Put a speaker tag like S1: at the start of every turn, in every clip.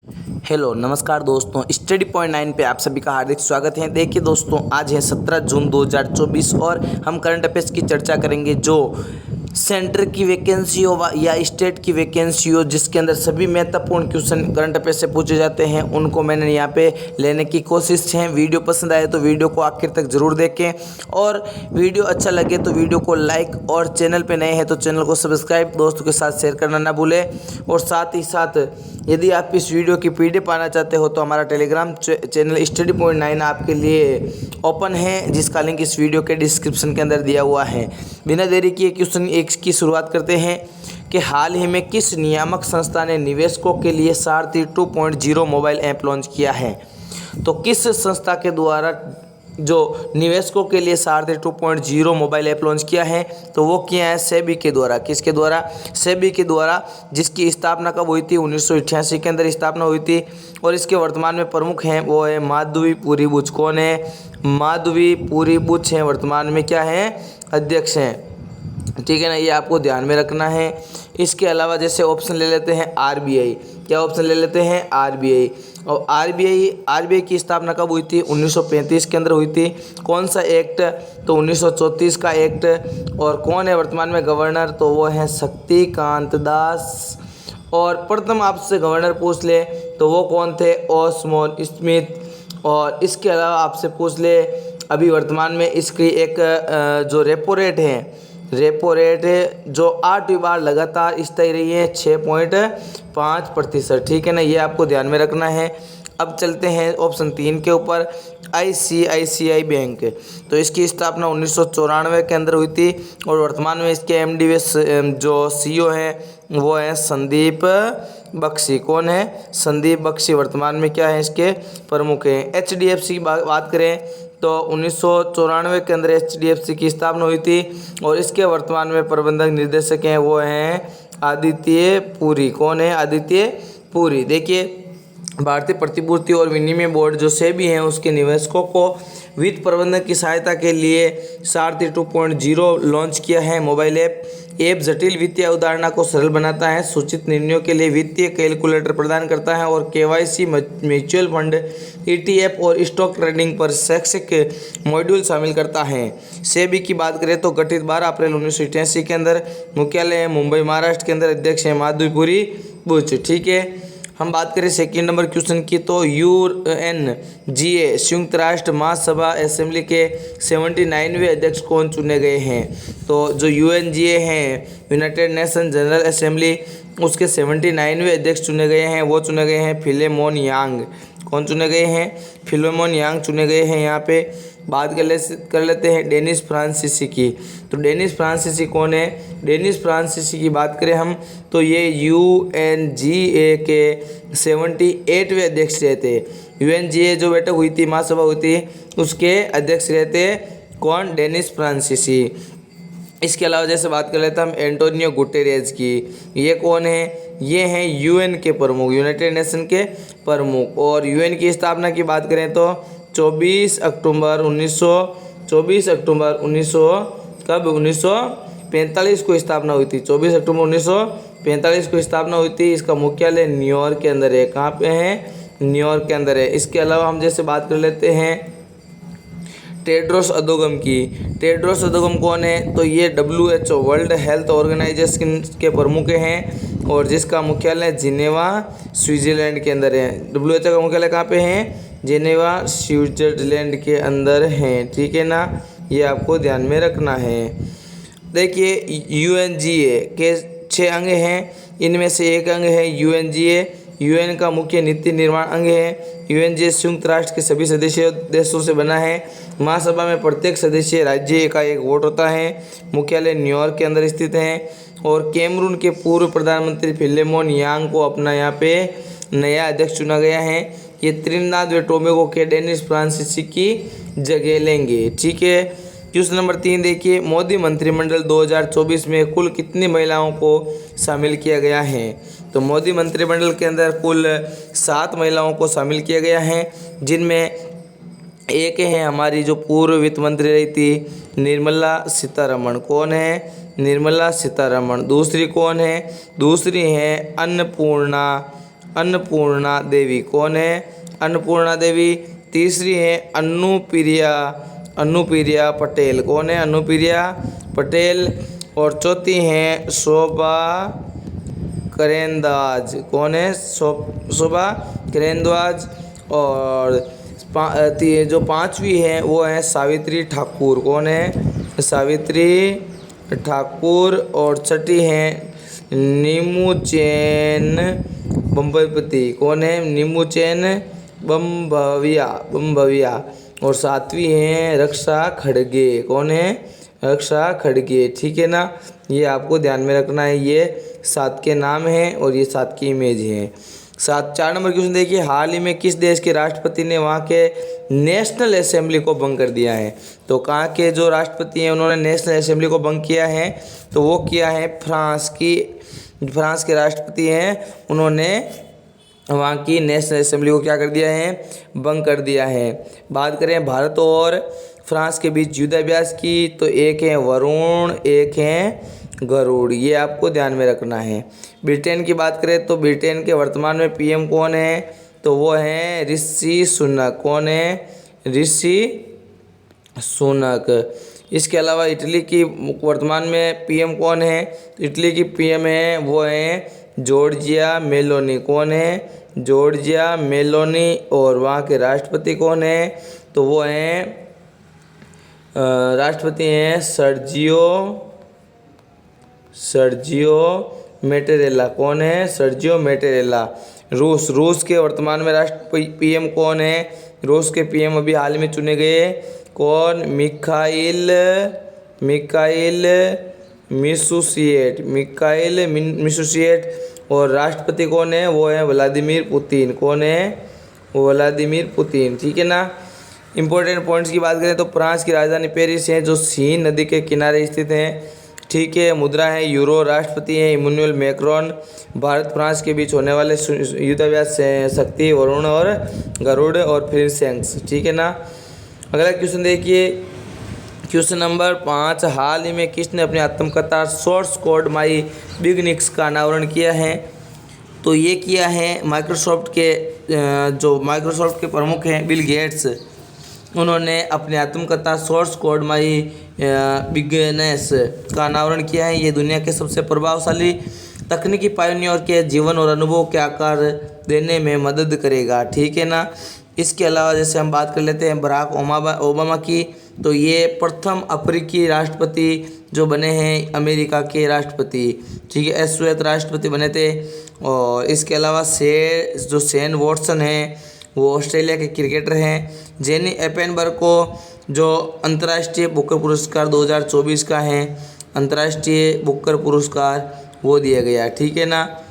S1: Hello नमस्कार दोस्तों, study point 9 पे आप सभी का हार्दिक स्वागत है। देखिए दोस्तों, आज है 17 जून 2024 और हम करंट अफेयर्स की चर्चा करेंगे जो सेंटर की वैकेंसी हो या स्टेट की वैकेंसी हो, जिसके अंदर सभी महत्वपूर्ण क्वेश्चन करंट अफेयर से पूछे जाते हैं, उनको मैंने यहाँ पे लेने की कोशिश है। वीडियो पसंद आए तो वीडियो को आखिर तक जरूर देखें और वीडियो अच्छा लगे तो वीडियो को लाइक और चैनल पे नए हैं तो चैनल को सब्सक्राइब दोस्तों के साथ शेयर करना ना भूलें। और साथ ही साथ यदि आप इस वीडियो की पीडीएफ पाना चाहते हो तो हमारा टेलीग्राम चैनल स्टडी पॉइंट 9 आपके लिए ओपन है, जिसका लिंक इस वीडियो के डिस्क्रिप्शन के अंदर दिया हुआ है। बिना देरी किए क्वेश्चन एक की शुरुआत करते हैं कि हाल ही में किस नियामक संस्था ने निवेशकों के लिए सारथी 2.0 मोबाइल ऐप लॉन्च किया है। तो किस संस्था के द्वारा जो निवेशकों के लिए सारथी 2.0 मोबाइल ऐप लॉन्च किया है, तो वो किया है सेबी के द्वारा। किसके द्वारा? सेबी के द्वारा, जिसकी स्थापना कब हुई थी? 1988 के अंदर स्थापना हुई थी। और इसके वर्तमान में प्रमुख हैं वो है माधवी पुरी बुच। कौन है? माधवी पुरी बुच हैं, वर्तमान में क्या है? अध्यक्ष हैं। ठीक है ना, ये आपको ध्यान में रखना है। इसके अलावा जैसे ऑप्शन ले लेते हैं आरबीआई। क्या ऑप्शन ले लेते हैं? आरबीआई। और आरबीआई की स्थापना कब हुई थी? 1935 के अंदर हुई थी। कौन सा एक्ट? तो 1934 का एक्ट। और कौन है वर्तमान में गवर्नर? तो वो है शक्तिकांत दास। और प्रथम आपसे गवर्नर पूछ ले तो वो कौन थे? ओस्मोन स्मिथ। और इसके अलावा आपसे पूछ ले अभी वर्तमान में इसकी एक जो रेपो रेट जो 8 बार लगातार स्थायी रही है 6.5%। ठीक है ना, ये आपको ध्यान में रखना है। अब चलते हैं ऑप्शन 3 के ऊपर, आईसीआईसीआई बैंक। तो इसकी स्थापना 1994 के अंदर हुई थी और वर्तमान में इसके एमडी जो सीईओ हैं वो हैं संदीप बख्शी। कौन है? संदीप बख्शी वर्तमान में क्या है? इसके प्रमुख हैं। एचडीएफसी की बात करें तो 1994 के अंदर एचडीएफसी की स्थापना हुई थी और इसके वर्तमान में प्रबंधक निर्देशक हैं वो हैं आदित्य पुरी। कौन है? आदित्य पुरी। देखिए, भारतीय प्रतिभूति और विनिमय बोर्ड जो सेबी हैं उसके निवेशकों को वित्त प्रबंधन की सहायता के लिए सारथी 2.0 लॉन्च किया है मोबाइल ऐप। जटिल वित्तीय अवधारणा को सरल बनाता है, सूचित निर्णयों के लिए वित्तीय कैलकुलेटर प्रदान करता है और केवाईसी, म्यूचुअल फंड, ईटीएफ और स्टॉक ट्रेडिंग पर शैक्षिक मॉड्यूल शामिल करता है। सेबी की बात करें तो गठित 12 अप्रैल 1988 के अंदर, मुख्यालय है मुंबई महाराष्ट्र के अंदर, अध्यक्ष है माधवीपुरी बुच। ठीक है, हम बात करें सेकंड नंबर क्वेश्चन की तो यूएनजीए संयुक्त राष्ट्र महासभा असेंबली के 79वें अध्यक्ष कौन चुने गए हैं? तो जो यूएनजीए हैं, यूनाइटेड नेशन जनरल असेंबली, उसके 79वें अध्यक्ष चुने गए हैं। वो चुने गए हैं फिलेमोन यांग। कौन चुने गए हैं? फिलेमोन यांग चुने गए हैं। यहाँ पे बात कर लेते हैं डेनिस फ्रांसीसी की। तो डेनिस फ्रांसीसी कौन है? डेनिस फ्रांसीसी की बात करें हम तो ये यूएनजीए के 78वें अध्यक्ष रहते। यूएनजीए जो बैठक हुई थी, महासभा हुई थी, उसके अध्यक्ष रहते कौन? डेनिस फ्रांसीसी। इसके अलावा जैसे बात कर लेते हैं हम एंटोनियो गुटेरेस की। ये कौन है? ये हैं यूएन के प्रमुख, यूनाइटेड नेशन के प्रमुख। और यूएन की स्थापना की बात करें तो 24 अक्टूबर 1945 को स्थापना हुई थी। 24 अक्टूबर 1945 को स्थापना हुई थी। इसका मुख्यालय न्यूयॉर्क के अंदर है। कहाँ पे है? न्यूयॉर्क के अंदर है। इसके अलावा हम जैसे बात कर लेते हैं टेड्रोस अधोगम की। टेड्रोस अधोगम कौन है? तो ये WHO वर्ल्ड हेल्थ ऑर्गेनाइजेशन के प्रमुख हैं और जिसका मुख्यालय जिनेवा स्विट्जरलैंड के अंदर है। WHO का मुख्यालय कहाँ पे है? जिनेवा स्विट्जरलैंड के अंदर है। ठीक है ना, ये आपको ध्यान में रखना है। देखिए, यूएनजीए के 6 अंग हैं, इनमें से एक अंग है यूएनजीए। यूएन का मुख्य नीति निर्माण अंग है। यूएनजीए संयुक्त राष्ट्र के सभी सदस्य देशों से बना है। महासभा में प्रत्येक सदस्य राज्य का एक वोट होता है। मुख्यालय न्यूयॉर्क के अंदर स्थित है। और कैमरून के पूर्व प्रधानमंत्री फिलेमोन यांग को अपना यहाँ पे नया अध्यक्ष चुना गया है। ये त्रिनिदाद व टोबैगो के डेनिस फ्रांसीसी की जगह लेंगे। ठीक है, क्वेश्चन नंबर 3 देखिए, मोदी मंत्रिमंडल 2024 में कुल कितनी महिलाओं को शामिल किया गया है? तो मोदी मंत्रिमंडल के अंदर कुल 7 महिलाओं को शामिल किया गया है, जिनमें एक है हमारी जो पूर्व वित्त मंत्री रही थी निर्मला सीतारमण। कौन है? निर्मला सीतारमण। दूसरी कौन है? दूसरी है अन्नपूर्णा अन्नपूर्णा देवी। कौन है? अन्नपूर्णा देवी। तीसरी है अनुप्रिया पटेल। कौन है? अनुप्रिया पटेल। और चौथी है शोभा करेंदाज। कौन है? शोभा करेंदाज। और जो पांचवी है वो है सावित्री ठाकुर। कौन है? सावित्री ठाकुर। और छठी है नीमूचैन बम्बईपति। कौन है? नीमूचैन बम्बविया। और सातवीं है रक्षा खड़गे। कौन है? रक्षा खड़गे। ठीक है ना, ये आपको ध्यान में रखना है। ये 7 के नाम हैं और ये 7 की इमेज हैं। 4 नंबर क्वेश्चन देखिए, हाल ही में किस देश के राष्ट्रपति ने वहाँ के नेशनल असेंबली को भंग कर दिया है? तो कहाँ के जो राष्ट्रपति हैं उन्होंने नेशनल असेंबली को भंग किया है? तो वो किया है फ्रांस के राष्ट्रपति हैं, उन्होंने वहाँ की नेशनल असेंबली को क्या कर दिया है? भंग कर दिया है। बात करें भारत और फ्रांस के बीच युद्धाभ्यास की, तो एक है वरुण, एक है गरुड़। ये आपको ध्यान में रखना है। ब्रिटेन की बात करें तो ब्रिटेन के वर्तमान में पीएम कौन है? तो वो है ऋषि सुनक। कौन है? ऋषि सुनक। इसके अलावा इटली की वर्तमान में पीएम कौन है? तो इटली की पीएम है वो है जॉर्जिया मेलोनी। कौन है? Giorgia Meloni. और वहाँ के राष्ट्रपति कौन है? तो वो हैं राष्ट्रपति हैं सर्जियो मेटेरेला। कौन है? सर्जियो मेटेरेला। रूस के वर्तमान में राष्ट्र पीएम कौन है? रूस के पीएम अभी हाल में चुने गए। कौन? मिखाइल मिशुसिएट। और राष्ट्रपति कौन है? वो है व्लादिमीर पुतिन। कौन है? Vladimir Putin. ठीक है ना। इंपॉर्टेंट पॉइंट्स की बात करें तो फ्रांस की राजधानी पेरिस है जो सीन नदी के किनारे स्थित है। ठीक है। मुद्रा है यूरो। राष्ट्रपति है इमैनुअल मैक्रोन। भारत फ्रांस के बीच होने वाले युद्धाभ्यास शक्ति वरुण और गरुड़ और फिलिंग्स। ठीक है ना। अगला क्वेश्चन देखिए, क्वेश्चन नंबर 5, हाल ही में किसने अपनी आत्मकथा सोर्स कोड माई बिगनिंग्स का अनावरण किया है? तो ये किया है माइक्रोसॉफ्ट के प्रमुख हैं बिल गेट्स। उन्होंने अपनी आत्मकथा सोर्स कोड माई बिगनेस का अनावरण किया है। ये दुनिया के सबसे प्रभावशाली तकनीकी पायनियर के जीवन और अनुभव के आकार देने में मदद करेगा। ठीक है ना। इसके अलावा जैसे हम बात कर लेते हैं बराक ओबामा की, तो ये प्रथम अफ्रीकी राष्ट्रपति जो बने हैं अमेरिका के राष्ट्रपति। ठीक है, श्वेत राष्ट्रपति बने थे। और इसके अलावा शेन वॉटसन है वो ऑस्ट्रेलिया के क्रिकेटर हैं। जेनी एपेनबर्ग को जो अंतर्राष्ट्रीय बुकर पुरस्कार 2024 का है, अंतर्राष्ट्रीय बुकर पुरस्कार वो दिया गया। ठीक है ना।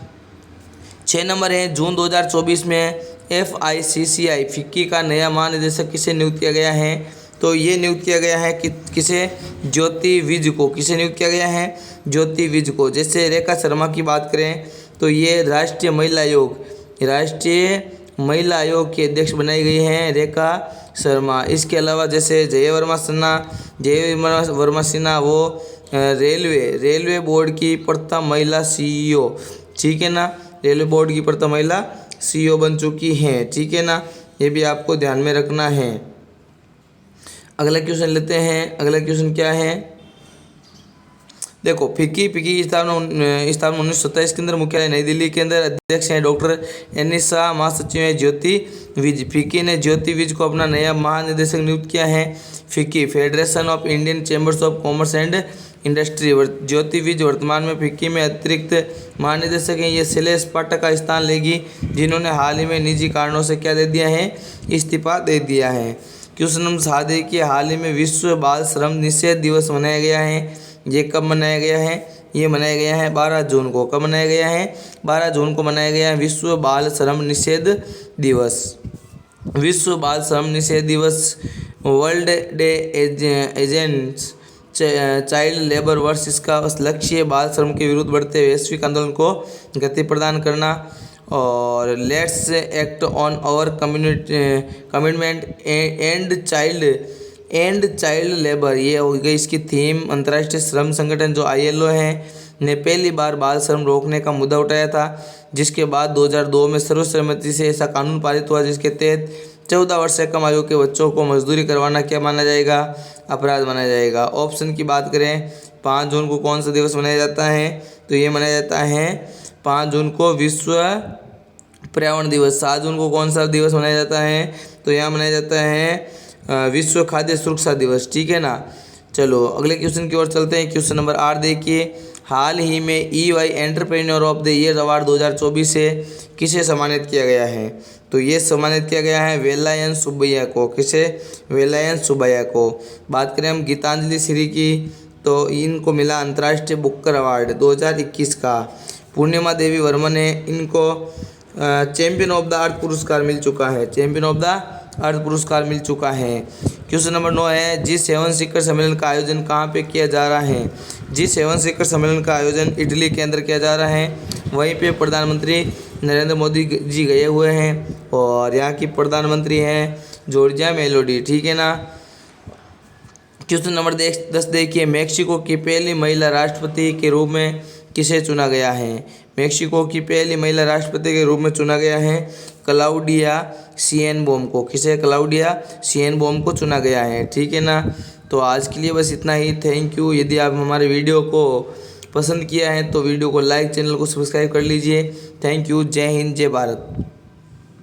S1: 6 नंबर है, जून 2024 में FICCI फिक्की का नया महानिदेशक किसे नियुक्त किया गया है? तो ये नियुक्त किया गया है कि किसे? ज्योति विज को। किसे नियुक्त किया गया है? ज्योति विज को। जैसे रेखा शर्मा की बात करें तो ये राष्ट्रीय महिला आयोग की अध्यक्ष बनाई गई हैं रेखा शर्मा। इसके अलावा जैसे जय वर्मा सिन्हा वो रेलवे बोर्ड की प्रथम महिला CEO। ठीक है ना। रेलवे बोर्ड की प्रथम महिला CEO बन चुकी हैं। ठीक है ना, ये भी आपको ध्यान में रखना है। अगला क्वेश्चन लेते हैं। अगला क्वेश्चन क्या है? देखो, फिक्की स्थापना 1927 के अंदर, मुख्यालय नई दिल्ली के अंदर। अध्यक्ष हैं डॉक्टर एनिसा, महासचिव हैं ज्योति विज। फिक्की ने ज्योति विज को अपना नया महानिदेशक नियुक्त किया है। FICCI federation of Indian chambers of commerce and industry. Jyoti Vij वर्तमान में फिक्की में अतिरिक्त महानिदेशक हैं। ये शैलेश पाठक का स्थान लेगी जिन्होंने हाल ही में निजी कारणों से क्या दे दिया है? इस्तीफा दे दिया है। क्वेश्चन नंबर 7 देखिए, हाल ही में विश्व बाल श्रम निषेध दिवस मनाया गया है। ये कब मनाया गया है? ये मनाया गया है 12 जून को। कब मनाया गया है? 12 जून को मनाया गया है विश्व बाल श्रम निषेध दिवस। विश्व बाल श्रम निषेध दिवस वर्ल्ड डे एजेंट्स चाइल्ड लेबर वर्स। इसका लक्ष्य बाल श्रम के विरुद्ध बढ़ते वैश्विक आंदोलन को गति प्रदान करना। और let's act on our commitment end child labour, ये हो गई इसकी थीम। अंतर्राष्ट्रीय श्रम संगठन जो ILO है ने पहली बार बाल श्रम रोकने का मुद्दा उठाया था, जिसके बाद 2002 में सर्वसम्मति से ऐसा कानून पारित हुआ जिसके तहत 14 वर्ष से कम आयु के बच्चों को मजदूरी करवाना क्या माना जाएगा, अपराध माना जाएगा। ऑप्शन की बात करें 5 जून को कौन सा दिवस मनाया जाता है, तो ये मनाया जाता है 5 जून को विश्व पर्यावरण दिवस। 7 जून को कौन सा दिवस मनाया जाता है, तो यहाँ मनाया जाता है विश्व खाद्य सुरक्षा दिवस, ठीक है ना। चलो अगले क्वेश्चन की ओर चलते हैं। क्वेश्चन नंबर 8 देखिए, हाल ही में EY entrepreneur of the year award 2024 से किसे सम्मानित किया गया है, तो ये सम्मानित किया गया है वेलायन सुब्बैया को। किसे, वेलायन सुब्बैया को। बात करें हम गीतांजलि श्री की, तो इनको मिला अंतर्राष्ट्रीय बुकर अवार्ड 2021 का। पूर्णिमा देवी वर्मा ने इनको चैंपियन ऑफ द अर्थ पुरस्कार मिल चुका है, चैंपियन ऑफ द अर्थ पुरस्कार मिल चुका है। क्वेश्चन नंबर 9 है, G7 शिखर सम्मेलन का आयोजन कहाँ पे किया जा रहा है। G7 शिखर सम्मेलन का आयोजन इटली के अंदर किया जा रहा है। वहीं पे प्रधानमंत्री नरेंद्र मोदी जी गए हुए हैं और यहाँ की प्रधानमंत्री हैं जॉर्जिया मेलोडी, ठीक है ना। क्वेश्चन नंबर 10 देखिए, मेक्सिको की पहली महिला राष्ट्रपति के रूप में किसे चुना गया है। मेक्सिको की पहली महिला राष्ट्रपति के रूप में चुना गया है क्लाउडिया शिएनबोम को। किसे, क्लाउडिया शिएनबोम को चुना गया है, ठीक है ना। तो आज के लिए बस इतना ही। Thank you. यदि आप हमारे वीडियो को पसंद किया है तो वीडियो को लाइक, चैनल को सब्सक्राइब कर लीजिए। Thank you. जय हिंद, जय भारत।